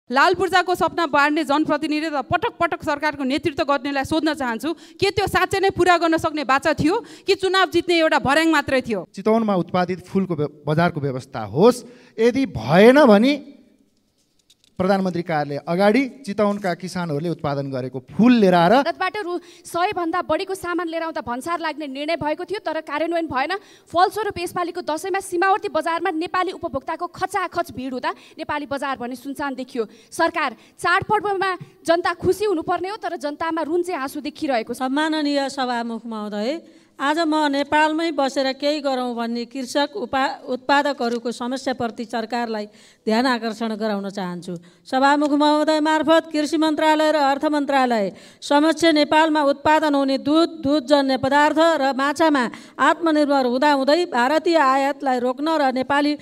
लाल पूर्जाको सपना बाँड्ने जनप्रतिनिधि र पटक पटक सरकारको नेतृत्व गर्नेलाई सोध्न चाहन्छु, के त्यो साँच्चै नै पुरा गर्न सक्ने बाचा थियो कि चुनाव जित्ने एउटा भर्याङ मात्रै थियो? चितवनमा उत्पादित फुलको बजारको व्यवस्था होस्, यदि भएन भने प्रधानमन्त्री कार्यालय अगाडि चितवनका किसानहरूले उत्पादन गरेको फुल लिएर आएर भारतबाट रु 100 भन्दा बढीको सामान लिएर आउँदा भन्सार लाग्ने निर्णय भएको थियो, तर कार्यान्वयन भएन। फलस्वरूप यसपालिको दशैंमा सीमावर्ती बजारमा नेपाली उपभोक्ताको खचाखच भिड हुँदा नेपाली बजार भने सुनसान देखियो। सरकार चाडपर्वमा जनता खुसी हुनुपर्ने हो, तर जनतामा रुन चाहिँ आँसु देखिरहेको छ। सम्माननीय सभामुख महोदय, आज म नेपालमै बसेर केही गरौँ भन्ने कृषक उत्पादकहरूको समस्याप्रति सरकारलाई ध्यान आकर्षण गराउन चाहन्छु। सभामुख महोदय मार्फत कृषि मन्त्रालय र अर्थ मन्त्रालय समक्ष नेपालमा उत्पादन हुने दुधजन्य पदार्थ र माछामा आत्मनिर्भर हुँदाहुँदै भारतीय आयातलाई रोक्न र नेपाली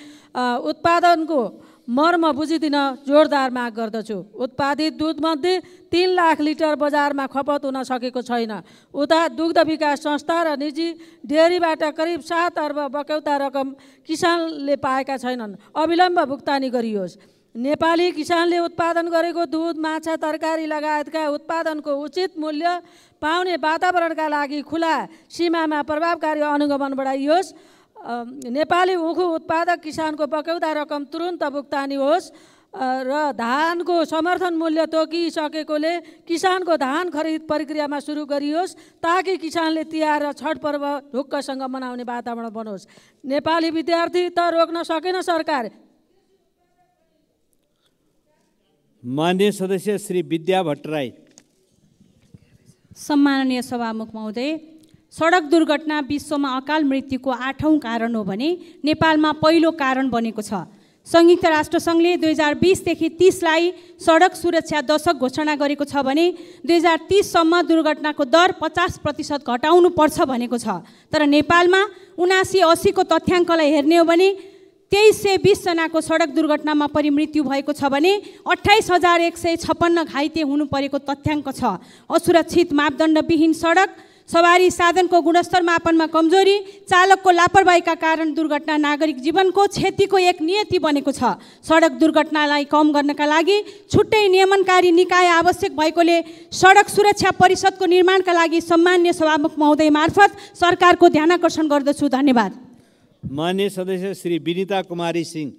उत्पादनको मर्म बुझिदिन जोरदार माग गर्दछु। उत्पादित दुधमध्ये 3 लाख लिटर बजारमा खपत हुन सकेको छैन। उता दुग्ध विकास संस्था र निजी डेयरीबाट करिब 7 अर्ब बक्यौता रकम किसानले पाएका छैनन्। अविलम्ब भुक्तानी गरियोस्। नेपाली किसानले उत्पादन गरेको दुध, माछा, तरकारी लगायतका उत्पादनको उचित मूल्य पाउने वातावरणका लागि खुला सीमामा प्रभावकारी अनुगमन बढाइयोस्। नेपाली उखु उत्पादक किसानको बक्यौता रकम तुरुन्त भुक्तानी होस् र धानको समर्थन मूल्य तोकिसकेकोले किसानको धान खरिद प्रक्रियामा सुरु गरियोस्, ताकि किसानले तिहार र छठ पर्व ढुक्कसँग मनाउने वातावरण बनोस्। नेपाली विद्यार्थी त रोक्न सकेन सरकार। मान्य सदस्य श्री विद्या भट्टराई। सम्माननीय सभामुख महोदय, सडक दुर्घटना विश्वमा अकाल मृत्युको 8औं कारण हो भने नेपालमा पहिलो कारण बनेको छ। संयुक्त राष्ट्रसङ्घले 2020 देखि 30 लाई सडक सुरक्षा दशक घोषणा गरेको छ भने 2030 सम्म दुर्घटनाको दर 50% घटाउनु पर्छ भनेको छ। तर नेपालमा 79-80 को तथ्याङ्कलाई हेर्ने हो भने 2320 जनाको सडक दुर्घटनामा परिमृत्यु भएको छ भने 28156 घाइते हुनु परेको तथ्याङ्क छ। असुरक्षित मापदण्डविहीन सडक, सवारी साधनको गुणस्तर मापनमा कमजोरी, चालकको लापरवाहीका कारण दुर्घटना नागरिक जीवनको क्षतिको एक नियति बनेको छ। सडक दुर्घटनालाई कम गर्नका लागि छुट्टै नियमनकारी निकाय आवश्यक भएकोले सडक सुरक्षा परिषदको निर्माणका लागि सम्मान्य सभामुख महोदय मार्फत सरकारको ध्यानाकर्षण गर्दछु। धन्यवाद। मान्य सदस्य श्री विनिता कुमारी सिंह।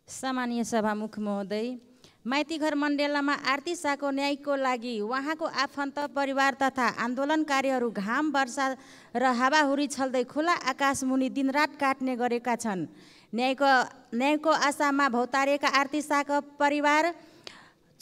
सम्मानीय सभामुख महोदय, माइतीघर मण्डेलामा आरती शाहको न्यायको लागि उहाँको आफन्त परिवार तथा आन्दोलनकारीहरू घाम, वर्षा र हावाहुरी छल्दै खुला आकाश मुनि दिनरात काट्ने गरेका छन्। न्यायको आशामा भौतारिएका आरती शाहको परिवार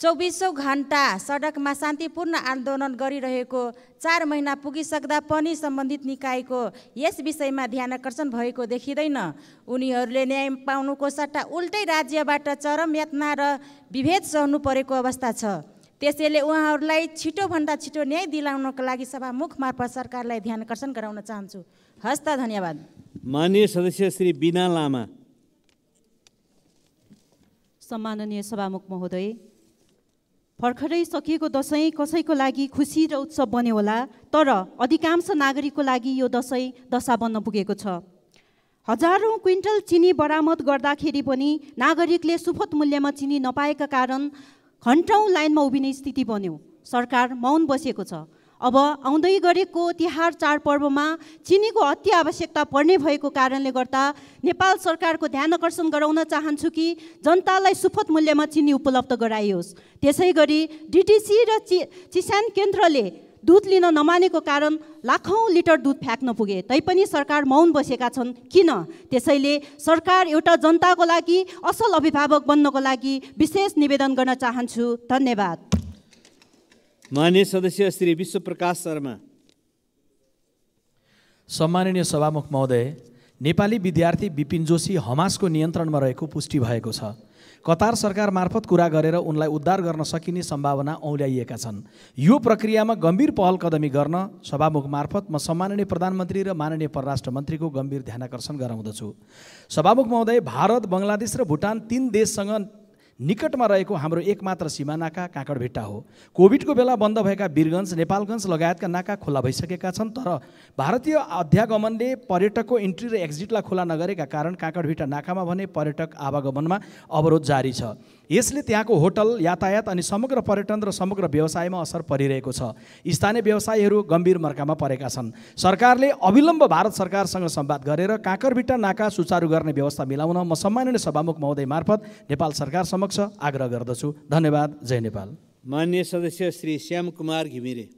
24औं घण्टा सडकमा शान्तिपूर्ण आन्दोलन गरिरहेको 4 महिना पुगिसक्दा पनि सम्बन्धित निकायको यस विषयमा ध्यानाकर्षण भएको देखिँदैन। उनीहरूले न्याय पाउनुको सट्टा उल्टै राज्यबाट चरम यातना र विभेद सहनु परेको अवस्था छ। त्यसैले उहाँहरूलाई छिटोभन्दा छिटो न्याय दिलाउनको लागि सभामुख मार्फत सरकारलाई ध्यानाकर्षण गराउन चाहन्छु। हस्त, धन्यवाद। माननीय सदस्य श्री बिना लामा। सम्माननीय सभामुख महोदय, भर्खरै सकिएको दसैँ कसैको लागि खुसी र उत्सव बन्यो होला, तर अधिकांश नागरिकको लागि यो दसैँ दशा बन्न पुगेको छ। हजारौं क्विन्टल चिनी बरामद गर्दाखेरि पनि नागरिकले सुपथ मूल्यमा चिनी नपाएका कारण घन्टौं लाइनमा उभिने स्थिति बन्यो। सरकार मौन बसेको छ। अब आउँदै गरेको तिहार चाडपर्वमा चिनीको अति आवश्यकता पर्ने भएको कारणले गर्दा नेपाल सरकारको ध्यान आकर्षण गराउन चाहन्छु कि जनतालाई सुपथ मूल्यमा चिनी उपलब्ध गराइयोस्। त्यसै गरी डिटिसी र चिसान केन्द्रले दुध लिन नमानेको कारण लाखौं लिटर दुध फ्याँक्न पुगे, तैपनि सरकार मौन बसेका छन्। किन? त्यसैले सरकार एउटा जनताको लागि असल अभिभावक बन्नको लागि विशेष निवेदन गर्न चाहन्छु। धन्यवाद। माननीय सदस्य श्री विश्वप्रकाश शर्मा। सम्माननीय सभामुख महोदय, नेपाली विद्यार्थी विपिन जोशी हमासको नियन्त्रणमा रहेको पुष्टि भएको छ। कतार सरकार मार्फत कुरा गरेर उनलाई उद्धार गर्न सकिने सम्भावना औल्याइएका छन्। यो प्रक्रियामा गम्भीर पहल कदमी गर्न सभामुख मार्फत म सम्माननीय प्रधानमन्त्री र माननीय परराष्ट्र मन्त्रीको गम्भीर ध्यानाकर्षण गराउँदछु। सभामुख महोदय, भारत, बङ्गलादेश र भुटान 3 देशसँग निकटमा रहेको हाम्रो एकमात्र सीमा नाका काँकडभिट्टा हो। कोभिडको बेला बन्द भएका वीरगञ्ज, नेपालगञ्ज लगायतका नाका खुला भइसकेका छन्, तर भारतीय अध्यागमनले पर्यटकको इन्ट्री र एक्जिटलाई खुला नगरेका कारण काँकडभिट्टा नाकामा भने पर्यटक आवागमनमा अवरोध जारी छ। यसले त्यहाँको होटल, यातायात अनि समग्र पर्यटन र समग्र व्यवसायमा असर परिरहेको छ। स्थानीय व्यवसायीहरू गम्भीर मर्कामा परेका छन्। सरकारले अविलम्ब भारत सरकारसँग संवाद गरेर काँकडभिट्टा नाका सुचारू गर्ने व्यवस्था मिलाउन म सम्माननीय सभामुख महोदय मार्फत नेपाल सरकार समक्ष आग्रह गर्दछु। धन्यवाद। जय नेपाल। माननीय सदस्य श्री श्याम कुमार घिमिरे।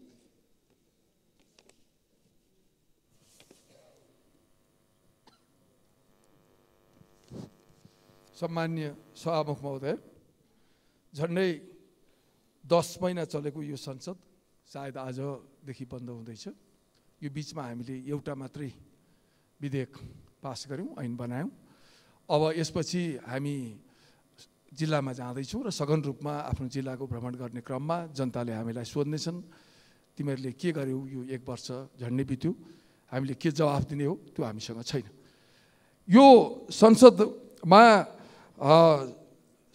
सम्माननीय सभामुख महोदय, झन्डै 10 महिना चलेको यो संसद सायद आजदेखि बन्द हुँदैछ। यो बिचमा हामीले एउटा मात्रै विधेयक पास गऱ्यौँ, ऐन बनायौँ। अब यसपछि हामी जिल्लामा जाँदैछौँ र सघन रूपमा आफ्नो जिल्लाको भ्रमण गर्ने क्रममा जनताले हामीलाई सोध्नेछन्, तिमीहरूले के गर्यौ, यो 1 वर्ष झन्डै बित्यो, हामीले के जवाफ दिने हो, त्यो हामीसँग छैन। यो संसदमा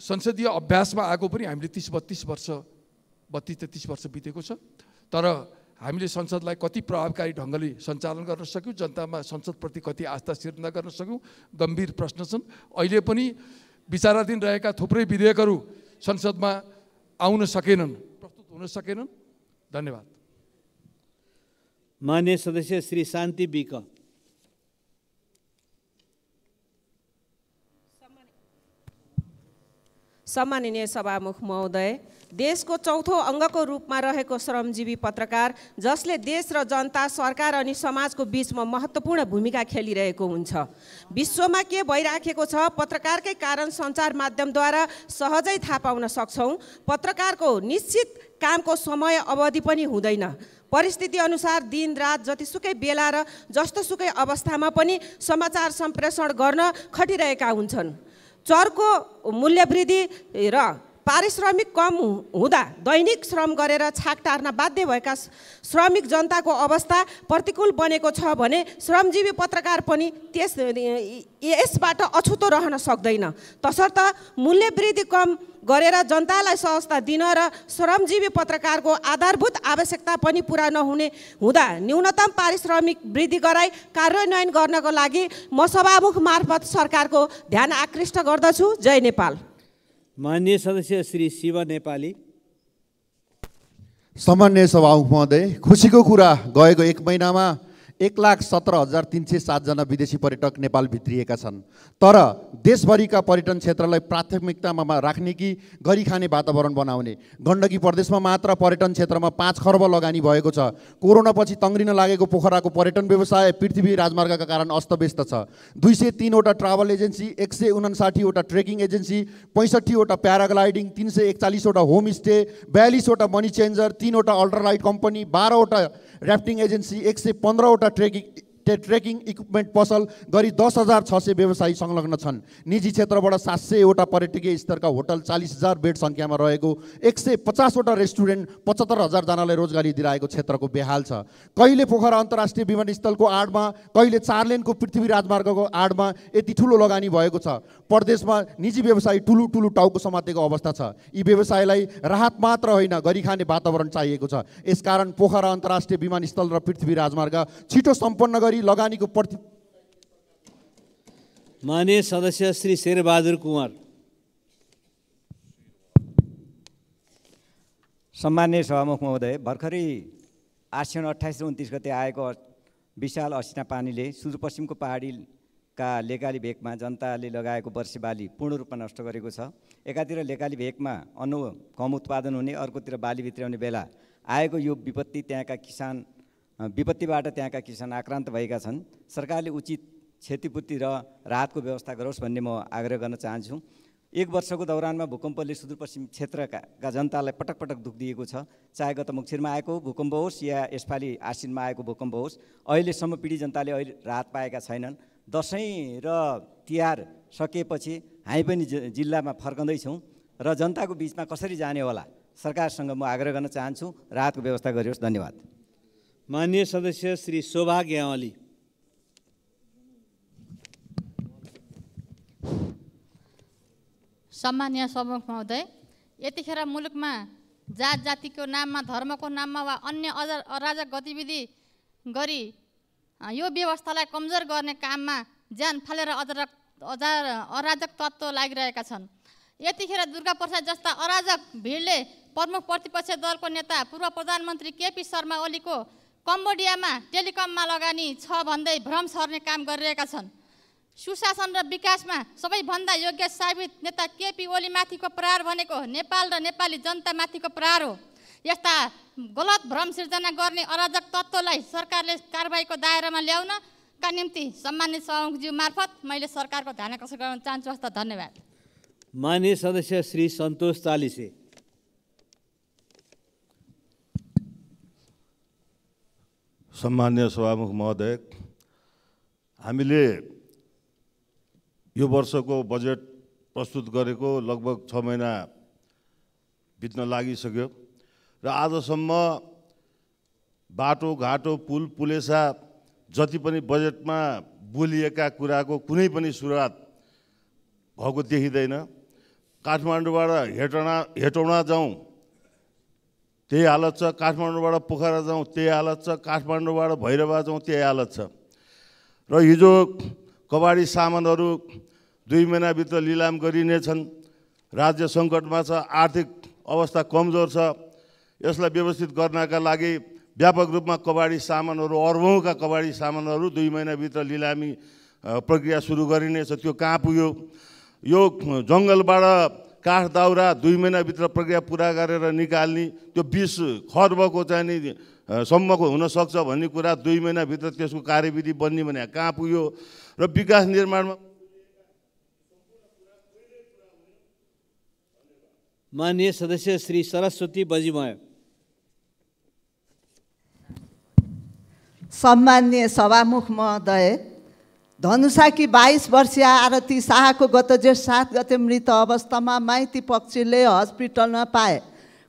संसदीय अभ्यासमा आएको पनि हामीले 32 वर्ष बितेको छ, तर हामीले संसदलाई कति प्रभावकारी ढङ्गले सञ्चालन गर्न सक्यौँ, जनतामा संसदप्रति कति आस्था सिर्जना गर्न सक्यौँ, गम्भीर प्रश्न छन्। अहिले पनि विचाराधीन रहेका थुप्रै विधेयकहरू संसदमा आउन सकेनन्, प्रस्तुत हुन सकेनन्। धन्यवाद। माननीय सदस्य श्री शान्ति विक। सम्माननीय सभामुख महोदय, देशको चौथो अङ्गको रूपमा रहेको श्रमजीवी पत्रकार, जसले देश र जनता, सरकार अनि समाजको बीचमा महत्त्वपूर्ण भूमिका खेलिरहेको हुन्छ। विश्वमा के भइराखेको छ पत्रकारकै कारण सञ्चार माध्यमद्वारा सहजै थाहा पाउन सक्छौँ। पत्रकारको निश्चित कामको समय अवधि पनि हुँदैन। परिस्थिति अनुसार दिन रात जतिसुकै बेला र जस्तोसुकै अवस्थामा पनि समाचार सम्प्रेषण गर्न खटिरहेका हुन्छन्। चरको मूल्यवृद्धि र पारिश्रमिक कम हुँदा दैनिक श्रम गरेर छाक टार्न बाध्य भएका श्रमिक जनताको अवस्था प्रतिकूल बनेको छ भने श्रमजीवी पत्रकार पनि यसबाट अछुतो रहन सक्दैन। तसर्थ मूल्यवृद्धि कम गरेर जनतालाई सहजता दिन र श्रमजीवी पत्रकारको आधारभूत आवश्यकता पनि पुरा नहुने हुँदा न्यूनतम पारिश्रमिक वृद्धि गराई कार्यान्वयन गर्नको लागि म सभामुख मार्फत सरकारको ध्यान आकृष्ट गर्दछु। जय नेपाल। माननीय सदस्य श्री शिव नेपाली। सम्माननीय सभामुख महोदय, खुसीको कुरा गएको 1 महिनामा 1,17,307 जना विदेशी पर्यटक नेपाल भित्रिएका छन्। तर देशभरिका पर्यटन क्षेत्रलाई प्राथमिकतामा राख्ने कि गरी खाने वातावरण बनाउने, गण्डकी प्रदेशमा मात्र पर्यटन क्षेत्रमा 5 खर्ब लगानी भएको छ। कोरोनापछि तङ्ग्रिन लागेको पोखराको पर्यटन व्यवसाय पृथ्वी राजमार्गका कारण अस्तव्यस्त छ। 203 वटा ट्राभल एजेन्सी, 159 वटा ट्रेकिङ एजेन्सी, 65 वटा प्याराग्लाइडिङ, 341 वटा होमस्टे, 42 वटा मनी चेन्जर, 3 वटा अल्ट्रालाइट कम्पनी, 12 वटा ऱ्याफ्टिङ एजेन्सी, 115 वटा ट्रेकिङ इक्विपमेन्ट पसल गरी 10,600 व्यवसायी संलग्न छन्। निजी क्षेत्रबाट 700 वटा पर्यटकीय स्तरका होटल, 40,000 बेड सङ्ख्यामा रहेको 150 वटा रेस्टुरेन्ट, 75,000 जनालाई रोजगारी दिलाएको क्षेत्रको बेहाल छ। कहिले पोखरा अन्तर्राष्ट्रिय विमानस्थलको आडमा, कहिले 4 लेनको पृथ्वी राजमार्गको आडमा यति ठुलो लगानी भएको छ। प्रदेशमा निजी व्यवसायी ठुलो टाउको समातेको अवस्था छ। यी व्यवसायलाई राहत मात्र होइन, गरी खाने वातावरण चाहिएको छ। यसकारण पोखरा अन्तर्राष्ट्रिय विमानस्थल र पृथ्वी राजमार्ग छिटो सम्पन्न गरी लगानीको प्रति। माननीय सदस्य श्री शेरबहादुर कुँवर। सम्माननीय सभामुख महोदय, भर्खरै आश्विन 28 र 29 गते आएको विशाल असिना पानीले सुदूरपश्चिमको पहाडीका लेकाली भेकमा जनताले लगाएको वर्षी बाली पूर्ण रूपमा नष्ट गरेको छ। एकातिर लेकाली भेकमा अन्न कम उत्पादन हुने, अर्कोतिर बाली भित्र्याउने बेला आएको यो विपत्तिबाट त्यहाँका किसान आक्रान्त भएका छन्। सरकारले उचित क्षतिपूर्ति र राहतको व्यवस्था गरोस् भन्ने म आग्रह गर्न चाहन्छु। 1 वर्षको दौरानमा भूकम्पले सुदूरपश्चिम क्षेत्रका जनतालाई पटक पटक दुःख दिएको छ। चाहे गत मङ्सिरमा आएको भूकम्प होस् या यसपालि आश्विनमा आएको भूकम्प होस्, अहिलेसम्म पीडित जनताले अहिले राहत पाएका छैनन्। दसैँ र तिहार सकिएपछि हामी पनि जिल्लामा फर्कँदैछौँ र जनताको बिचमा कसरी जाने होला, सरकारसँग म आग्रह गर्न चाहन्छु, राहतको व्यवस्था गरियोस्। धन्यवाद। माननीय सदस्य श्री शोभा ग्यावाली। सम्मानीय सभामुख महोदय, यतिखेर मुलुकमा जात जातिको नाममा, धर्मको नाममा वा अन्य अराजक गतिविधि गरी यो व्यवस्थालाई कमजोर गर्ने काममा ज्यान फालेर अराजक तत्त्व लागिरहेका छन्। यतिखेर दुर्गा प्रसाद जस्ता अराजक भिडले प्रमुख प्रतिपक्ष दलको नेता पूर्व प्रधानमन्त्री केपी शर्मा ओलीको कम्बोडियामा टेलिकममा लगानी छ भन्दै भ्रम सर्ने काम गरिरहेका छन्। सुशासन र विकासमा सबैभन्दा योग्य साबित नेता केपी ओलीमाथिको प्रहार भनेको नेपाल र नेपाली जनतामाथिको प्रहार हो। यस्ता गलत भ्रम सिर्जना गर्ने अराजक तत्त्वलाई सरकारले कारबाहीको दायरामा ल्याउनका निम्ति सम्मानित सभामुखज्यू मार्फत मैले सरकारको ध्यान आकर्षण गर्न चाहन्छु। हस्त धन्यवाद। माननीय सदस्य श्री सन्तोष चालिसे। सम्मान्य सभामुख महोदय, हामीले यो वर्षको बजेट प्रस्तुत गरेको लगभग 6 महिना बित्न लागिसक्यो र आजसम्म बाटोघाटो पुल पुलेसा जति पनि बजेटमा बोलिएका कुराको कुनै पनि सुरुवात भएको देखिँदैन। काठमाडौँबाट हेटौँडा जाउँ त्यही हालत छ, काठमाडौँबाट पोखरा जाउँ त्यही हालत छ, काठमाडौँबाट भैरवा जाउँ त्यही हालत छ। र हिजो कबाडी सामानहरू 2 महिनाभित्र लिलाम गरिनेछन्। राज्य सङ्कटमा छ, आर्थिक अवस्था कमजोर छ। यसलाई व्यवस्थित गर्नका लागि व्यापक रूपमा कबाडी सामानहरू, अर्बौँका कबाडी सामानहरू 2 महिनाभित्र लिलामी प्रक्रिया सुरु गरिनेछ। त्यो कहाँ पुग्यो? यो जङ्गलबाट काठ दाउरा 2 महिनाभित्र प्रक्रिया पुरा गरेर निकाल्ने, त्यो 20 खर्बको चाहिँ नि सम्मको हुनसक्छ भन्ने कुरा 2 महिनाभित्र त्यसको कार्यविधि बन्ने भने कहाँ पुग्यो? र विकास निर्माणमा माननीय सदस्य श्री सरस्वती बजिमय। सम्माननीय सभामुख महोदय, धनुषाकी 22 वर्षीय आरती शाहको गत जेठ 7 गते मृत अवस्थामा माइती पक्षले हस्पिटलमा पाए।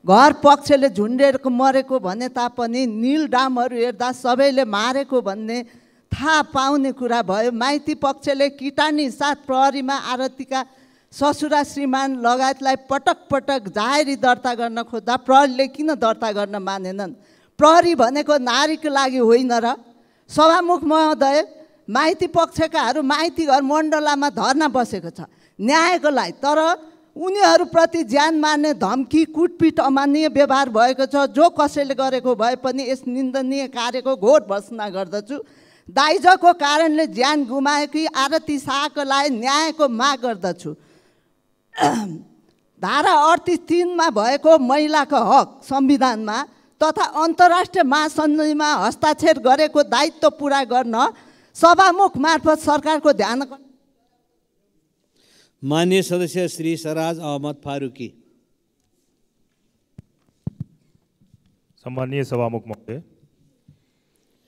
घर पक्षले झुन्डेर मरेको भने तापनि नील डामहरू हेर्दा सबैले मारेको भन्ने थाहा पाउने कुरा भयो। माइती पक्षले किटानी साथ प्रहरीमा आरतीका ससुरा श्रीमान लगायतलाई पटक पटक जाहेरी दर्ता गर्न खोज्दा प्रहरीले किन दर्ता गर्न मानेनन्? प्रहरी भनेको नारीको लागि होइन र? सभामुख महोदय, माइती पक्षकाहरू माइती घर मण्डलामा धर्ना बसेको छ न्यायको लागि, तर उनीहरूप्रति ज्यान मार्ने धम्की, कुटपिट, अमान्य व्यवहार भएको छ। जो कसैले गरेको भए पनि यस निन्दनीय कार्यको घोर भर्त्सना गर्दछु। दाइजोको कारणले ज्यान गुमाएकी आरती शाहको लागि न्यायको माग गर्दछु। धारा 38(3) मा भएको महिलाको हक संविधानमा तथा अन्तर्राष्ट्रिय महासन्धिमा हस्ताक्षर गरेको दायित्व पुरा गर्न सभामुख मार्फत सरकारको ध्यान। माननीय सदस्य श्री सराज अहमद फारूकी। सम्मानीय सभामुख महोदय,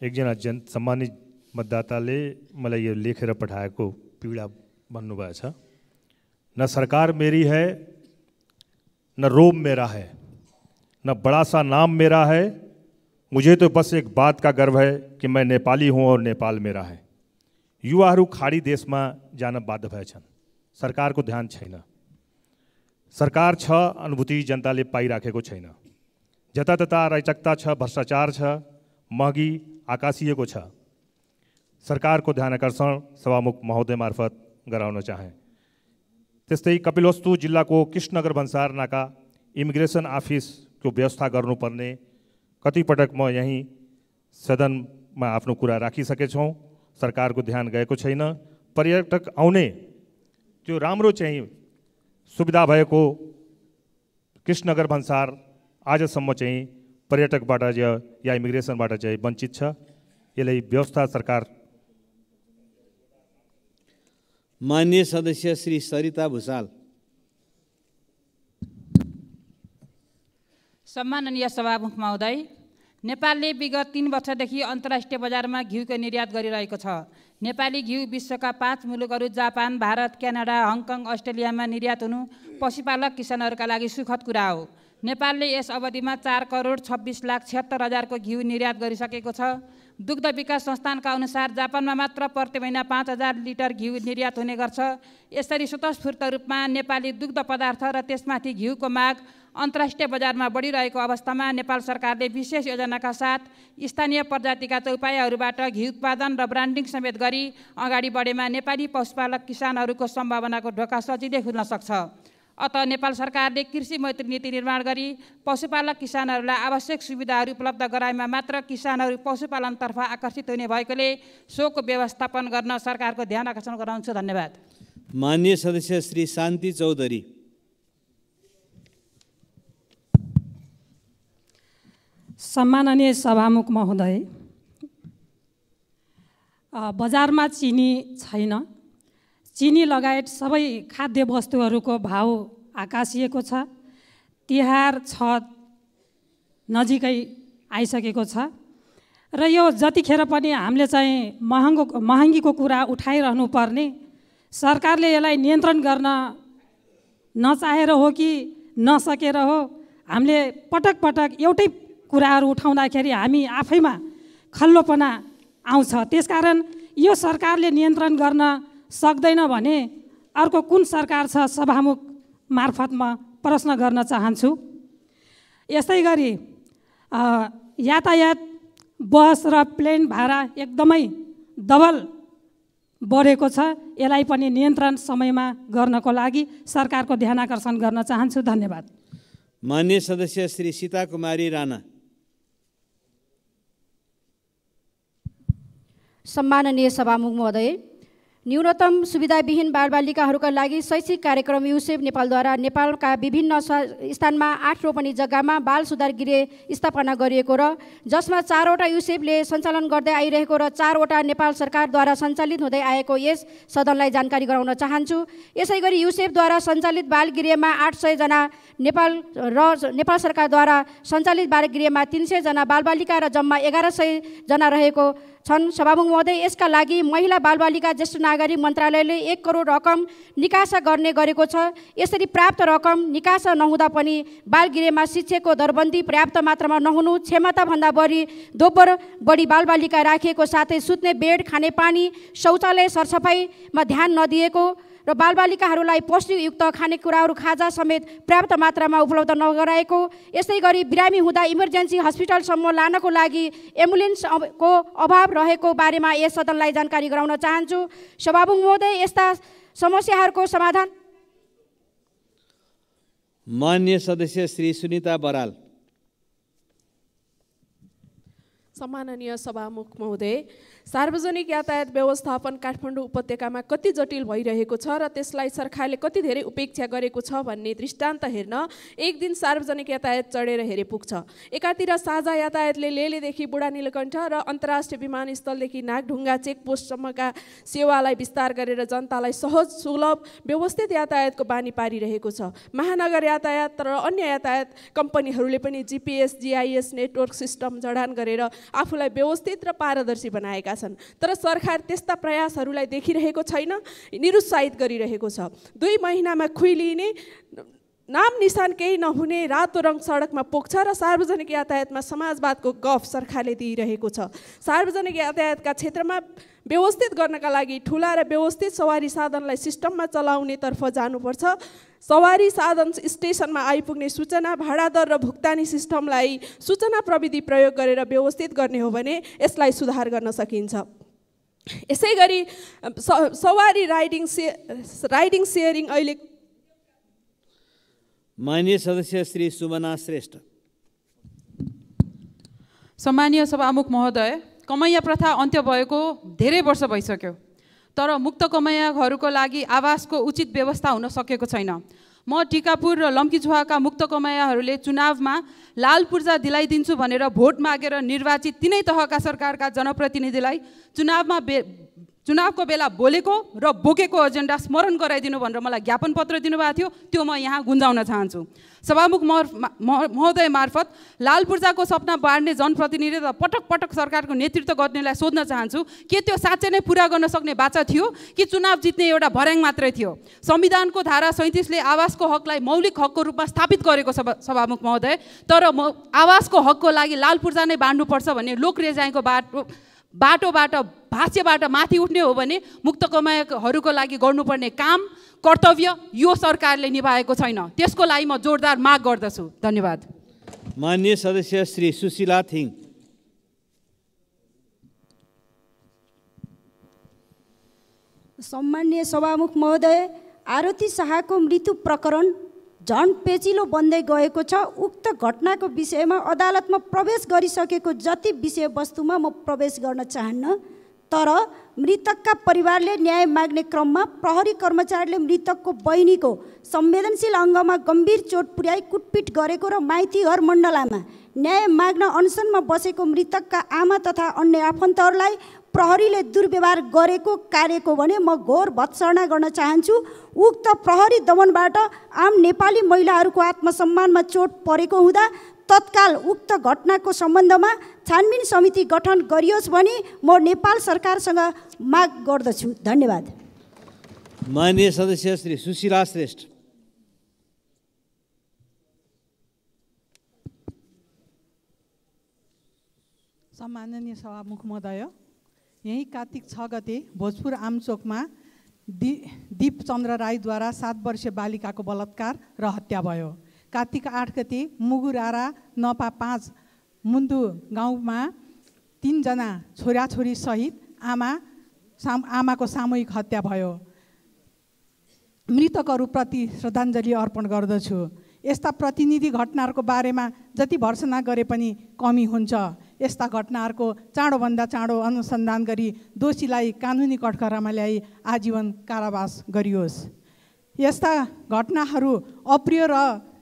एकजना सम्मानित मतदाताले मलाई यो लेखेर पठाएको पीडा भन्नुभएछ। न सरकार मेरी है, न रोब मेरा है, न बड़ा सा नाम मेरा है। मुझे तो बस एक बात का गर्व है कि मैं नेपाली हूँ और नेपाल मेरा है। युवाहरू खाडी देशमा जान बाध्य भएछन्। सरकारको ध्यान छैन। सरकार छ, अनुभूति जनताले पाइराखेको छैन। जतातता अराजकता छ, भ्रष्टाचार छ, महँगी आकाशिएको छ। सरकारको ध्यान आकर्षण सभामुख महोदय मार्फत गराउन चाहे। त्यस्तै कपिलवस्तु जिल्लाको कृष्णनगर भन्सार नाका इमिग्रेसन अफिसको व्यवस्था गर्नुपर्ने कतिपटक म यहीँ सदनमा आफ्नो कुरा राखिसकेछौँ। सरकारको ध्यान गएको छैन। पर्यटक आउने त्यो राम्रो चाहिँ सुविधा भएको कृष्णनगर भन्सार आजसम्म चाहिँ पर्यटकबाट या इमिग्रेसनबाट चाहिँ वञ्चित छ। यसलाई व्यवस्था सरकार। माननीय सदस्य श्री सरिता भुसाल। सम्माननीय सभामुख महोदय, नेपालले विगत 3 वर्षदेखि अन्तर्राष्ट्रिय बजारमा घिउको निर्यात गरिरहेको छ। नेपाली घिउ विश्वका 5 मुलुकहरू जापान, भारत, क्यानाडा, हङकङ, अस्ट्रेलियामा निर्यात हुनु पशुपालक किसानहरूका लागि सुखद कुरा हो। नेपालले यस अवधिमा 4,26,76,000 को घिउ निर्यात गरिसकेको छ। दुग्ध विकास संस्थानका अनुसार जापानमा मात्र प्रति महिना 5000 लिटर घिउ निर्यात हुने गर्छ। यसरी स्वतस्फूर्त रूपमा नेपाली दुग्ध पदार्थ र त्यसमाथि घिउको माग अन्तर्राष्ट्रिय बजारमा बढिरहेको अवस्थामा नेपाल सरकारले विशेष योजनाका साथ स्थानीय प्रजातिका चौपायाहरूबाट घिउ उत्पादन र ब्रान्डिङ समेत गरी अगाडि बढेमा नेपाली पशुपालक किसानहरूको सम्भावनाको ढोका सजिलै खुल्न सक्छ। अत नेपाल सरकारले कृषि मैत्री नीति निर्माण गरी पशुपालक किसानहरूलाई आवश्यक सुविधाहरू उपलब्ध गराएमा मात्र किसानहरू पशुपालनतर्फ आकर्षित हुने भएकोले सोको व्यवस्थापन गर्न सरकारको ध्यान आकर्षण गराउँछु। धन्यवाद। माननीय सदस्य श्री शान्ति चौधरी। सम्माननीय सभामुख महोदय, बजारमा चिनी छैन। चिनी लगायत सबै खाद्य वस्तुहरूको भाउ आकाशिएको छ। तिहार छठ नजिकै आइसकेको छ र यो जतिखेर पनि हामीले चाहिँ महँगीको कुरा उठाइरहनु पर्ने, सरकारले यसलाई नियन्त्रण गर्न नचाहेर हो कि नसकेर हो, हामीले पटक पटक एउटै कुराहरू उठाउँदाखेरि हामी आफैमा खल्लोपना आउँछ। त्यसकारण यो सरकारले नियन्त्रण गर्न सक्दैन भने अर्को कुन सरकार छ, सभामुख मार्फत म प्रश्न गर्न चाहन्छु। यस्तै गरी यातायात बस र प्लेन भाडा एकदमै डबल बढेको छ। यसलाई पनि नियन्त्रण समयमा गर्नको लागि सरकारको ध्यान आकर्षण गर्न चाहन्छु। धन्यवाद। माननीय सदस्य श्री सीता कुमारी राणा। सम्माननीय सभामुख महोदय, न्यूनतम सुविधाविहीन बालबालिकाहरूका लागि शैक्षिक कार्यक्रम युसेफ नेपालद्वारा नेपालका विभिन्न स्थानमा 8 रोपनी जग्गामा बाल सुधार गृह स्थापना गरिएको र जसमा 4वटा युसेफले सञ्चालन गर्दै आइरहेको र 4वटा नेपाल सरकारद्वारा सञ्चालित हुँदै आएको यस सदनलाई जानकारी गराउन चाहन्छु। यसै गरी युसेफद्वारा सञ्चालित बाल गृहमा 800 जना नेपाल सरकारद्वारा सञ्चालित बाल गृहमा 300 जना बालबालिका र जम्मा 1100 जना रहेको छन्। सभामुख महोदय, यसका लागि महिला बालबालिका ज्येष्ठ नागरिक मन्त्रालयले 1 करोड रकम निकासा गर्ने गरेको छ। यसरी प्राप्त रकम निकासा नहुँदा पनि बालगृहमा शिक्षाको दरबन्दी पर्याप्त मात्रामा नहुनु, क्षमताभन्दा दोब्बर बढी बालबालिका राखिएको साथै सुत्ने बेड, खानेपानी, शौचालय सरसफाइमा ध्यान नदिएको र बालबालिकाहरूलाई पौष्टिकयुक्त खानेकुराहरू खाजा समेत पर्याप्त मात्रामा उपलब्ध नगराएको, यसै गरी बिरामी हुँदा इमर्जेन्सी हस्पिटलसम्म लानको लागि एम्बुलेन्सको अभाव रहेको बारेमा यस सदनलाई जानकारी गराउन चाहन्छु। सभामुख महोदय, यस्ता समस्याहरूको समाधान। माननीय सदस्य श्री सुनिता बराल। सम्माननीय सभामुख महोदय, सार्वजनिक यातायात व्यवस्थापन काठमाडौँ उपत्यकामा कति जटिल भइरहेको छ र त्यसलाई सरकारले कति धेरै उपेक्षा गरेको छ भन्ने दृष्टान्त हेर्न एक दिन सार्वजनिक यातायात चढेर हेरे पुग्छ। एकातिर साझा यातायातले लेलेदेखि बुढा नीलकण्ठ र अन्तर्राष्ट्रिय विमानस्थलदेखि नागढुङ्गा चेकपोस्टसम्मका सेवालाई विस्तार गरेर जनतालाई सहज, सुलभ, व्यवस्थित यातायातको बानी पारिरहेको छ। महानगर यातायात र अन्य यातायात कम्पनीहरूले पनि GPS, GIS नेटवर्क सिस्टम जडान गरेर आफूलाई व्यवस्थित र पारदर्शी बनाएका छन्, तर सरकार त्यस्ता प्रयासहरूलाई देखिरहेको छैन, निरुत्साहित गरिरहेको छ। 2 महिनामा खुइलिने, नाम निशान केही नहुने रातो रङ सडकमा पोख्छ र सार्वजनिक यातायातमा समाजवादको गफ सरकारले दिइरहेको छ। सार्वजनिक यातायातका क्षेत्रमा व्यवस्थित गर्नका लागि ठुला र व्यवस्थित सवारी साधनलाई सिस्टममा चलाउनेतर्फ जानुपर्छ। सवारी साधन स्टेसनमा आइपुग्ने सूचना, भाडा दर र भुक्तानी सिस्टमलाई सूचना प्रविधि प्रयोग गरेर व्यवस्थित गर्ने हो भने यसलाई सुधार गर्न सकिन्छ। यसै गरी सवारी राइडिङ सेयरिङ अहिले। माननीय सदस्य श्री सुमना श्रेष्ठ। सम्मानीय सभामुख महोदय, कमैया प्रथा अन्त्य भएको धेरै वर्ष भइसक्यो, तर मुक्त कमैयाहरूको लागि आवासको उचित व्यवस्था हुन सकेको छैन। म टिकापुर र लम्कीझुवाका मुक्त कमैयाहरूले चुनावमा लाल पूर्जा दिलाइदिन्छु भनेर भोट मागेर निर्वाचित तिनै तहका सरकारका जनप्रतिनिधिलाई चुनावको बेला बोलेको र बोकेको एजेन्डा स्मरण गराइदिनु भनेर मलाई ज्ञापन पत्र दिनुभएको थियो, त्यो म यहाँ गुन्जाउन चाहन्छु। सभामुख महोदय मार्फत लाल पूर्जाको सपना बाँड्ने जनप्रतिनिधि र पटक पटक सरकारको नेतृत्व गर्नेलाई सोध्न चाहन्छु, के त्यो साँच्चै नै पुरा गर्न सक्ने बाचा थियो कि चुनाव जित्ने एउटा भर्याङ मात्रै थियो? संविधानको धारा 37ले आवासको हकलाई मौलिक हकको रूपमा स्थापित गरेको सभामुख महोदय, तर आवासको हकको लागि लाल पूर्जा नै बाँड्नुपर्छ भन्ने लोक रेजाइको बाटोबाट भाष्यबाट माथि उठ्ने हो भने मुक्तकमाहरूको लागि गर्नुपर्ने काम कर्तव्य यो सरकारले निभाएको छैन। त्यसको लागि म जोरदार माग गर्दछु। धन्यवाद। माननीय सदस्य श्री सुशीला थिङ। सम्माननीय सभामुख महोदय, आरती शाहको मृत्यु प्रकरण झन् पेचिलो बन्दै गएको छ। उक्त घटनाको विषयमा अदालतमा प्रवेश गरिसकेको जति विषयवस्तुमा म प्रवेश गर्न चाहन्न, तर मृतकका परिवारले न्याय माग्ने क्रममा प्रहरी कर्मचारीले मृतकको बहिनीको संवेदनशील अङ्गमा गम्भीर चोट पुर्याई कुटपिट गरेको र माइती घर मण्डलामा न्याय माग्न अनसनमा बसेको मृतकका आमा तथा अन्य आफन्तहरूलाई प्रहरीले दुर्व्यवहार गरेको कार्यको भने म घोर भत्सना गर्न चाहन्छु। उक्त प्रहरी दमनबाट आम नेपाली महिलाहरूको आत्मसम्मानमा चोट परेको हुँदा तत्काल उक्त घटनाको सम्बन्धमा छानबिन समिति गठन गरियोस् भनी म नेपाल सरकारसँग माग गर्दछु। धन्यवाद। माननीय सदस्य श्री सुशीला श्रेष्ठ। सम्माननीय सभामुख महोदय, यही कार्तिक 6 गते भोजपुर आमचोकमा दीपचन्द्र राईद्वारा 7 वर्षीय बालिकाको बलात्कार र हत्या भयो। कार्तिक 8 गते मुगुरारा नपा 5 मुन्दु गाउँमा 3 जना छोराछोरी सहित आमाको सामूहिक हत्या भयो। मृतकहरूप्रति श्रद्धाञ्जली अर्पण गर्दछु। यस्ता प्रतिनिधि घटनाहरूको बारेमा जति भर्सना गरे पनि कमी हुन्छ। यस्ता घटनाहरूको चाँडोभन्दा चाँडो अनुसन्धान गरी दोषीलाई कानुनी कठघरामा ल्याई आजीवन कारावास गरियोस्। यस्ता घटनाहरू अप्रिय र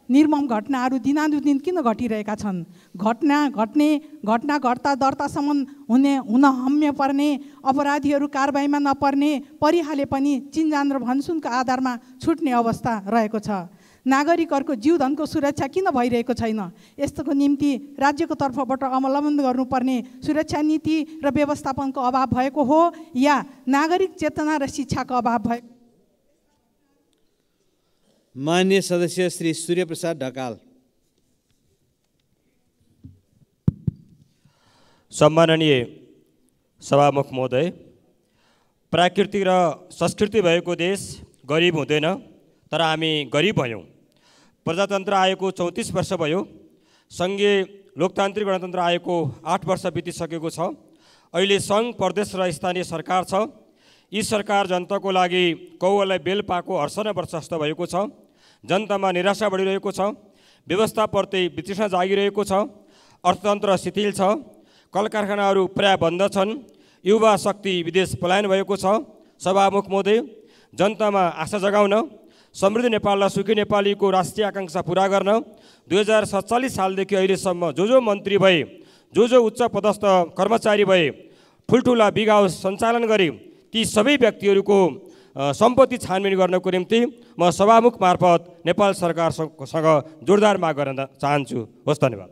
निर्मम घटनाहरू दिनानुदिन किन घटिरहेका छन्? घटना घट्दा दर्तासम्म हुन हम्य पर्ने अपराधीहरू कारबाहीमा नपर्ने परिहाले पनि चिन्जान र भनसुनको आधारमा छुट्ने अवस्था रहेको छ। नागरिकहरूको जीवधनको सुरक्षा किन भइरहेको छैन? यस्तोको निम्ति राज्यको तर्फबाट अवलम्बन गर्नुपर्ने सुरक्षा नीति र व्यवस्थापनको अभाव भएको हो या नागरिक चेतना र शिक्षाको अभाव भएको? माननीय सदस्य श्री सूर्यप्रसाद ढकाल। सम्माननीय सभामुख महोदय, प्राकृतिक र संस्कृति भएको देश गरिब हुँदैन, तर हामी गरिब भयौँ। प्रजातन्त्र आएको 34 वर्ष भयो। सङ्घीय लोकतान्त्रिक गणतन्त्र आएको 8 वर्ष बितिसकेको छ। अहिले सङ्घ, प्रदेश र स्थानीय सरकार छ। यी सरकार जनताको लागि कौवालाई बेल पाएको हर्षण बर्खास्त भएको छ। जनतामा निराशा बढिरहेको छ। व्यवस्थाप्रति वितृष्णा जागिरहेको छ। अर्थतन्त्र शिथिल छ। कल कारखानाहरू प्राय बन्द छन्। युवा शक्ति विदेश पलायन भएको छ। सभामुख महोदय, जनतामा आशा जगाउन, समृद्ध नेपाल र सुखी नेपालीको राष्ट्रिय आकाङ्क्षा पुरा गर्न 2047 सालदेखि अहिलेसम्म जो मन्त्री भए, जो उच्च पदस्थ कर्मचारी भए, ठुल्ठुला बिग हाउस सञ्चालन गरे, ती सबै व्यक्तिहरूको सम्पत्ति छानबिन गर्नको निम्ति म सभामुख मार्फत नेपाल सरकारसँग जोरदार माग गर्न चाहन्छु। हस्, धन्यवाद।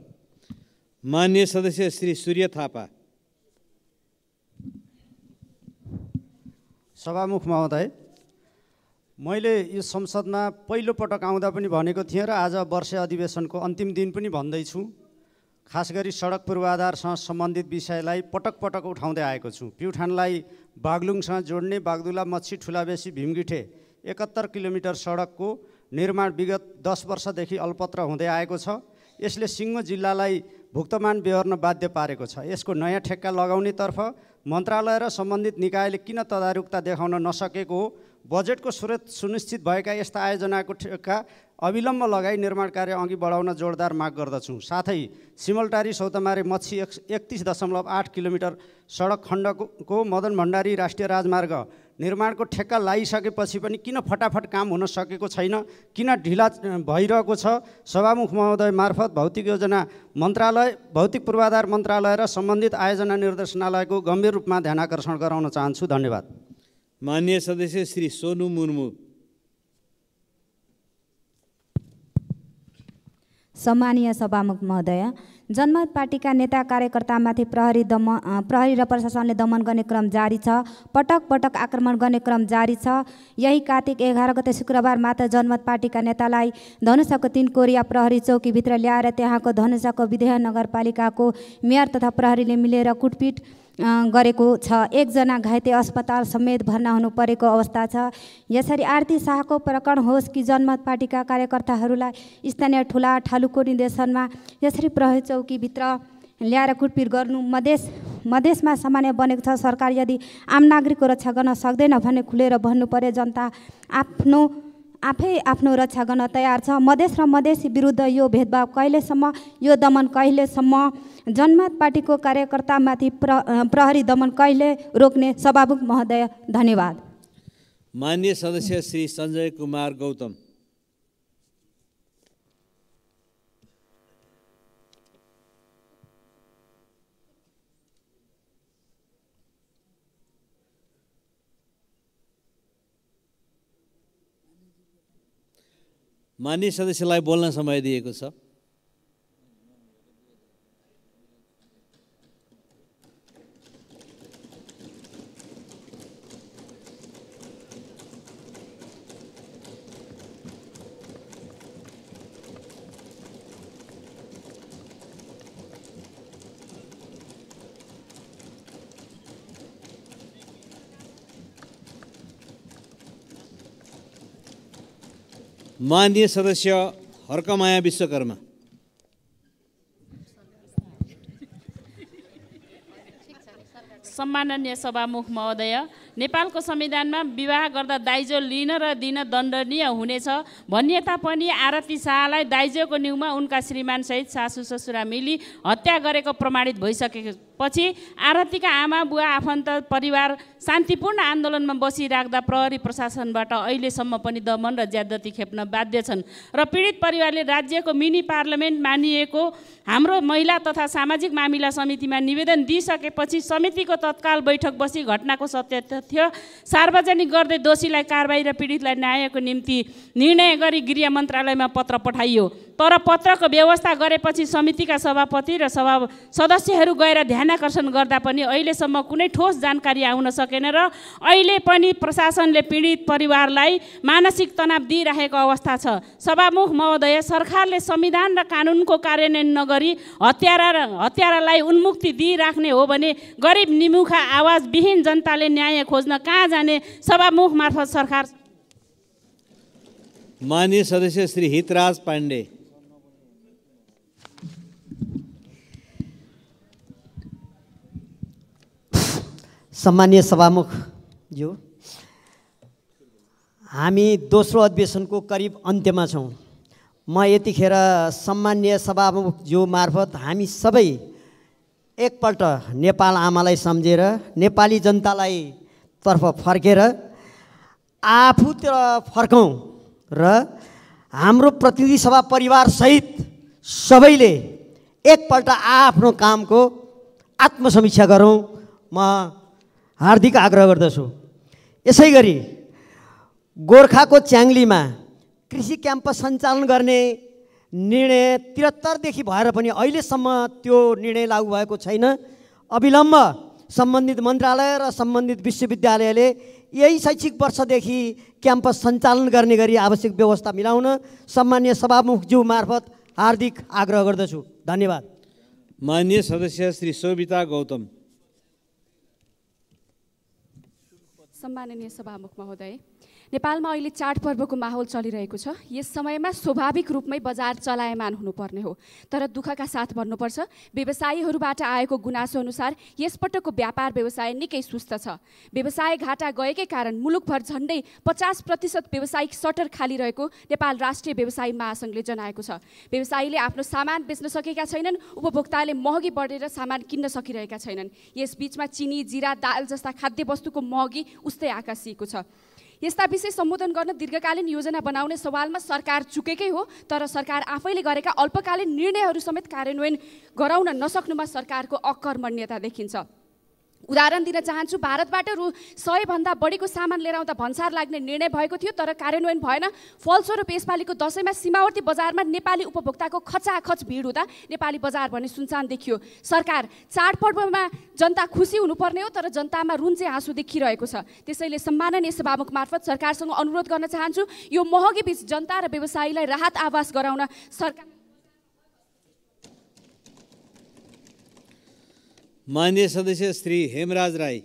माननीय सदस्य श्री सूर्य थापा। सभामुख महोदय, मैले यो संसदमा पहिलो पटक आउँदा पनि भनेको थिएँ र आज वर्ष अधिवेशनको अन्तिम दिन पनि भन्दैछु। खास गरी सडक पूर्वाधारसँग सम्बन्धित विषयलाई पटक पटक उठाउँदै आएको छु। प्युठानलाई बागलुङसँग जोड्ने बागदुला मच्छी ठुलाबेसी भीमगिठे 71 किलोमिटर सडकको निर्माण विगत 10 वर्षदेखि अल्पत्र हुँदै आएको छ। यसले सिङ्गो जिल्लालाई भुक्तमान बेहोर्न बाध्य पारेको छ। यसको नयाँ ठेक्का लगाउनेतर्फ मन्त्रालय र सम्बन्धित निकायले किन तदारुकता देखाउन नसकेको हो? बजेटको स्रोत सुनिश्चित भएका यस्ता आयोजनाको ठेक्का अविलम्ब लगाई निर्माण कार्य अघि बढाउन जोरदार माग गर्दछु। साथै सिमलटारी सौतमारे मच्छी 31.8 किलोमिटर सडक खण्डको मदन भण्डारी राष्ट्रिय राजमार्ग निर्माणको ठेक्का लगाइसकेपछि पनि किन फटाफट काम हुन सकेको छैन? किन ढिला भइरहेको छ? सभामुख महोदय मार्फत भौतिक योजना मन्त्रालय, भौतिक पूर्वाधार मन्त्रालय र सम्बन्धित आयोजना निर्देशनालयको गम्भीर रूपमा ध्यानाकर्षण गराउन चाहन्छु। धन्यवाद। माननीय सदस्य श्री सोनु मुर्मू। सम्मानीय सभामुख महोदय, जनमत पार्टीका नेता कार्यकर्तामाथि प्रहरी र प्रशासनले दमन गर्ने क्रम जारी छ। पटक पटक आक्रमण गर्ने क्रम जारी छ। यही कार्तिक 11 गते शुक्रबार मात्र जनमत पार्टीका नेतालाई धनुषाको 3 कोरिया प्रहरी चौकीभित्र ल्याएर त्यहाँको धनुषाको विदेह नगरपालिकाको मेयर तथा प्रहरीले मिलेर कुटपिट गरेको छ। एकजना घाइते अस्पताल समेत भर्ना हुनु परेको अवस्था छ। यसरी आरती शाहको प्रकरण होस् कि जनमत पार्टीका कार्यकर्ताहरूलाई स्थानीय ठुला ठालुको निर्देशनमा यसरी प्रहरी चौकीभित्र ल्याएर कुटपिट गर्नु मधेसमा सामान्य बनेको छ। सरकार यदि आम नागरिकको रक्षा गर्न सक्दैन भने खुलेर भन्नु पर्यो। जनता आफै आफ्नो रक्षा गर्न तयार छ। मधेस र मधेसी विरुद्ध यो भेदभाव कहिलेसम्म, यो दमन कहिलेसम्म, जनमत पार्टीको कार्यकर्तामाथि प्रहरी दमन कहिले रोक्ने? सभामुख महोदय, धन्यवाद। माननीय सदस्य श्री सञ्जय कुमार गौतम। माननीय सदस्यलाई बोल्न समय दिएको छ। माननीय सदस्य हर्कमाया विश्वकर्मा। सम्माननीय सभामुख महोदय, नेपालको संविधानमा विवाह गर्दा दाइजो लिन र दिन दण्डनीय हुनेछ भनिए तापनि आरती शाहलाई दाइजोको न्युमा उनका श्रीमानसहित सासू ससुरा मिली हत्या गरेको प्रमाणित भइसकेपछि आरतीका आमा बुवा आफन्त परिवार शान्तिपूर्ण आन्दोलनमा बसिराख्दा प्रहरी प्रशासनबाट अहिलेसम्म पनि दमन र ज्यादती खेप्न बाध्य छन् र पीडित परिवारले राज्यको मिनी पार्लियामेन्ट मानिएको हाम्रो महिला तथा सामाजिक मामिला समितिमा निवेदन दिइसकेपछि समितिको तत्काल बैठक बसी घटनाको सत्य तथ्य सार्वजनिक गर्दै दोषीलाई कारबाही र पीडितलाई न्यायको निम्ति निर्णय गरी गृह मन्त्रालयमा पत्र पठाइयो। तर पत्रको व्यवस्था गरेपछि समितिका सभापति र सदस्यहरू गएर ध्यानाकर्षण गर्दा पनि अहिलेसम्म कुनै ठोस जानकारी आउन सकेन र अहिले पनि प्रशासनले पीडित परिवारलाई मानसिक तनाव दिइरहेको अवस्था छ। सभामुख महोदय, सरकारले संविधान र कानुनको कार्यान्वयन नगरी हत्यारालाई उन्मुक्ति दिइराख्ने हो भने गरिब निमुखा आवाजविहीन जनताले न्याय खोज्न कहाँ जाने? सभामुख मार्फत सरकार। माननीय सदस्य श्री हितराज पाण्डे। सम्मानीय सभामुखज्यू, हामी दोस्रो अधिवेशनको करिब अन्त्यमा छौँ। म यतिखेर सम्मानीय सभामुखज्यू मार्फत हामी सबै एकपल्ट नेपाल आमालाई सम्झेर नेपाली जनतालाई तर्फ फर्केर आफूतिर फर्कौँ र हाम्रो प्रतिनिधि सभा परिवारसहित सबैले एकपल्ट आफ्नो कामको आत्मसमीक्षा गरौँ, म हार्दिक आग्रह गर्दछु। यसै गरी गोर्खाको च्याङ्लीमा कृषि क्याम्पस सञ्चालन गर्ने निर्णय 73देखि भएर पनि अहिलेसम्म त्यो निर्णय लागू भएको छैन। अविलम्ब सम्बन्धित मन्त्रालय र सम्बन्धित विश्वविद्यालयले यही शैक्षिक वर्षदेखि क्याम्पस सञ्चालन गर्ने गरी आवश्यक व्यवस्था मिलाउन सम्मानीय सभामुखज्यू मार्फत हार्दिक आग्रह गर्दछु। धन्यवाद। माननीय सदस्य श्री शोभिता गौतम। सम्माननीय सभामुख महोदय, नेपालमा अहिले चाडपर्वको माहौल चलिरहेको छ। यस समयमा स्वाभाविक रूपमै बजार चलायमान हुनुपर्ने हो, तर दुःखका साथ भन्नुपर्छ व्यवसायीहरूबाट आएको गुनासो अनुसार यसपटकको व्यापार व्यवसाय निकै सुस्त छ। व्यवसाय घाटा गएकै कारण मुलुकभर झन्डै 50% व्यावसायिक सटर खाली रहेको नेपाल राष्ट्रिय व्यवसायी महासङ्घले जनाएको छ। व्यवसायीले आफ्नो सामान बेच्न सकेका छैनन्, उपभोक्ताले महँगी बढेर सामान किन्न सकिरहेका छैनन्। यसबीचमा चिनी, जिरा, दाल जस्ता खाद्य वस्तुको महँगी उस्तै आकाशिएको छ। यस्ता विषय सम्बोधन गर्न दीर्घकालीन योजना बनाउने सवालमा सरकार चुकेकै हो, तर सरकार आफैले गरेका अल्पकालीन निर्णयहरू समेत कार्यान्वयन गराउन नसक्नुमा सरकारको अकर्मण्यता देखिन्छ। उदाहरण दिन चाहन्छु, भारतबाट रु 100 भन्दा बढीको सामान लिएर आउँदा भन्सार लाग्ने निर्णय भएको थियो, तर कार्यान्वयन भएन। फलस्वरूप यसपालिको दशैंमा सीमावर्ती बजारमा नेपाली उपभोक्ताको खचाखच भिड हुँदा नेपाली बजार भने सुनसान देखियो। सरकार चाडपर्वमा जनता खुसी हुनुपर्ने हो, तर जनतामा रुन्चे आँसु देखिरहेको छ। त्यसैले सम्माननीय सभामुख मार्फत सरकारसँग अनुरोध गर्न चाहन्छु, यो महँगी बीच जनता र व्यवसायीलाई राहत आवास गराउन सरकार। माननीय सदस्य श्री हेमराज राई।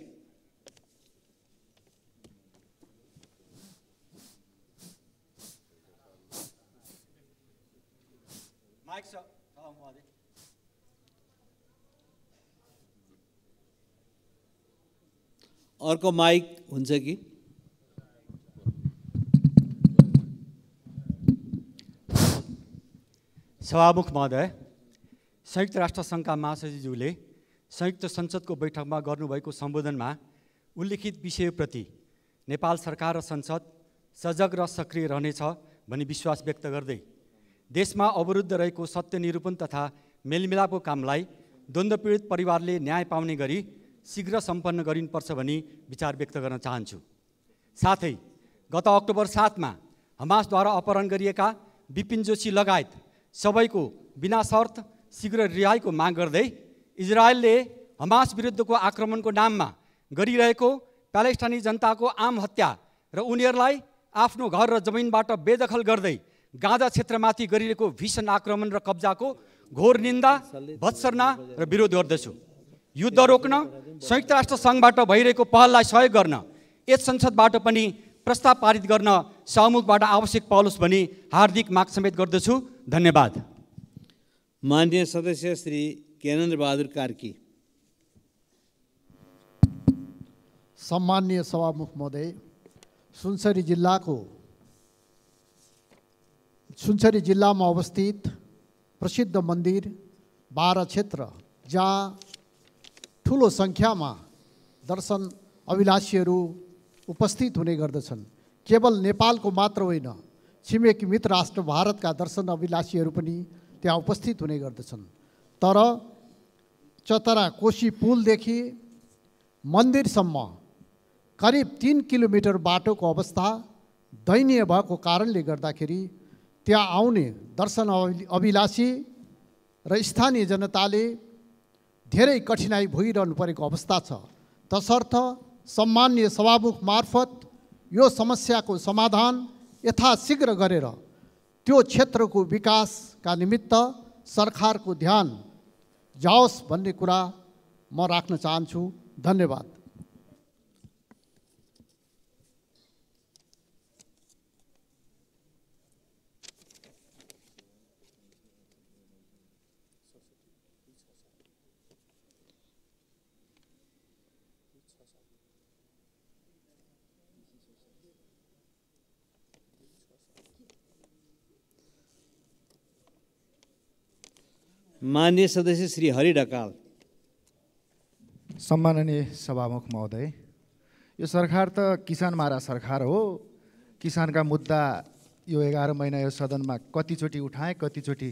अर्को माइक हुन्छ कि? सभामुख महोदय, संयुक्त राष्ट्र सङ्घका महासचिवज्यूले संयुक्त संसदको बैठकमा गर्नुभएको सम्बोधनमा उल्लेखित विषयप्रति नेपाल सरकार र संसद सजग र सक्रिय रहनेछ भनी विश्वास व्यक्त गर्दै देशमा अवरुद्ध रहेको सत्य निरूपण तथा मेलमिलापको कामलाई द्वन्द्वपीडित परिवारले न्याय पाउने गरी शीघ्र सम्पन्न गरिनुपर्छ भनी विचार व्यक्त गर्न चाहन्छु। साथै गत अक्टोबर 7 मा हमासद्वारा अपहरण गरिएका विपिन जोशी लगायत सबैको बिना शर्त शीघ्र रिहाईको माग गर्दै इजरायलले हमास विरुद्धको आक्रमणको नाममा गरिरहेको प्यालेस्टाइनी जनताको आम हत्या र उनीहरूलाई आफ्नो घर र जमिनबाट बेदखल गर्दै गाजा क्षेत्रमाथि गरिरहेको भीषण आक्रमण र कब्जाको घोर निन्दा, भत्सर्ना र विरोध गर्दछु। युद्ध रोक्न संयुक्त राष्ट्र सङ्घबाट भइरहेको पहललाई सहयोग गर्न यस संसदबाट पनि प्रस्ताव पारित गर्न सहमुखबाट आवश्यक पाओस् भनी हार्दिक माग समेत गर्दछु। धन्यवाद। माननीय सदस्य श्री ज्ञानेन्द्र बहादुर कार्की। सम्माननीय सभामुख महोदय, सुनसरी जिल्लामा अवस्थित प्रसिद्ध मन्दिर 12 क्षेत्र जहाँ ठुलो सङ्ख्यामा दर्शन अभिलाषीहरू उपस्थित हुने गर्दछन्। केवल नेपालको मात्र होइन, छिमेकी मित्र राष्ट्र भारतका दर्शन अभिलाषीहरू पनि त्यहाँ उपस्थित हुने गर्दछन्। तर चतरा कोशी पुलदेखि मन्दिरसम्म करिब 3 किलोमिटर बाटोको अवस्था दयनीय भएको कारणले गर्दाखेरि त्यहाँ आउने दर्शन अभिलाषी र स्थानीय जनताले धेरै कठिनाई भोगिरहनु परेको अवस्था छ। तसर्थ सम्माननीय सभामुख मार्फत यो समस्याको समाधान यथाशीघ्र गरेर त्यो क्षेत्रको विकासका निमित्त सरकारको ध्यान जाओस् भन्ने कुरा म राख्न चाहन्छु। धन्यवाद। माननीय सदस्य श्री हरि ढकाल। सम्माननीय सभामुख महोदय, यो सरकार त किसान मारा सरकार हो। किसानका मुद्दा यो 11 महिना यो सदनमा कतिचोटि उठाएँ, कतिचोटि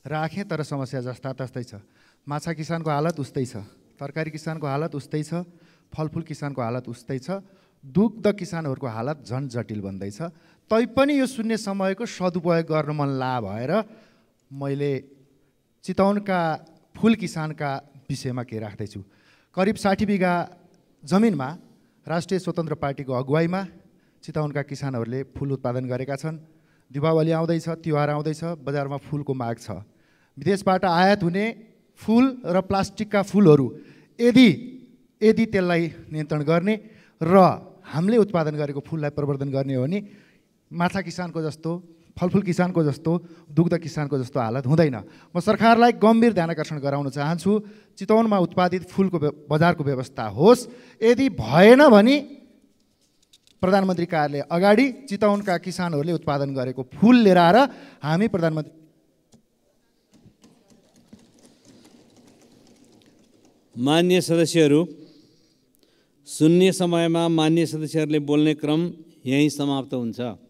राखेँ, तर समस्या जस्ता तस्तै छ। माछा किसानको हालत उस्तै छ, तरकारी किसानको हालत उस्तै छ, फलफुल किसानको हालत उस्तै छ, दुग्ध किसानहरूको हालत झन् जटिल बन्दैछ। तैपनि यो शून्य समयको सदुपयोग गर्न मन भएर मैले चितवनका फुल किसानका विषयमा के राख्दैछु। करिब 60 बिघा जमिनमा राष्ट्रिय स्वतन्त्र पार्टीको अगुवाईमा चितवनका किसानहरूले फुल उत्पादन गरेका छन्। दीपावली आउँदैछ, तिहार आउँदैछ, बजारमा फुलको माग छ। विदेशबाट आयात हुने फुल र प्लास्टिकका फुलहरू यदि त्यसलाई नियन्त्रण गर्ने र हामीले उत्पादन गरेको फुललाई प्रवर्धन गर्ने हो भने माछा किसानको जस्तो, फलफुल किसानको जस्तो, दुग्ध किसानको जस्तो हालत हुँदैन। म सरकारलाई गम्भीर ध्यानाकर्षण गराउन चाहन्छु, चितवनमा उत्पादित फुलको बजारको व्यवस्था होस्। यदि भएन भने प्रधानमन्त्री कार्यालय अगाडि चितवनका किसानहरूले उत्पादन गरेको फुल लिएर आएर हामी प्रधानमन्त्री। माननीय सदस्यहरू, शून्य समयमा माननीय सदस्यहरूले बोल्ने क्रम यही समाप्त हुन्छ।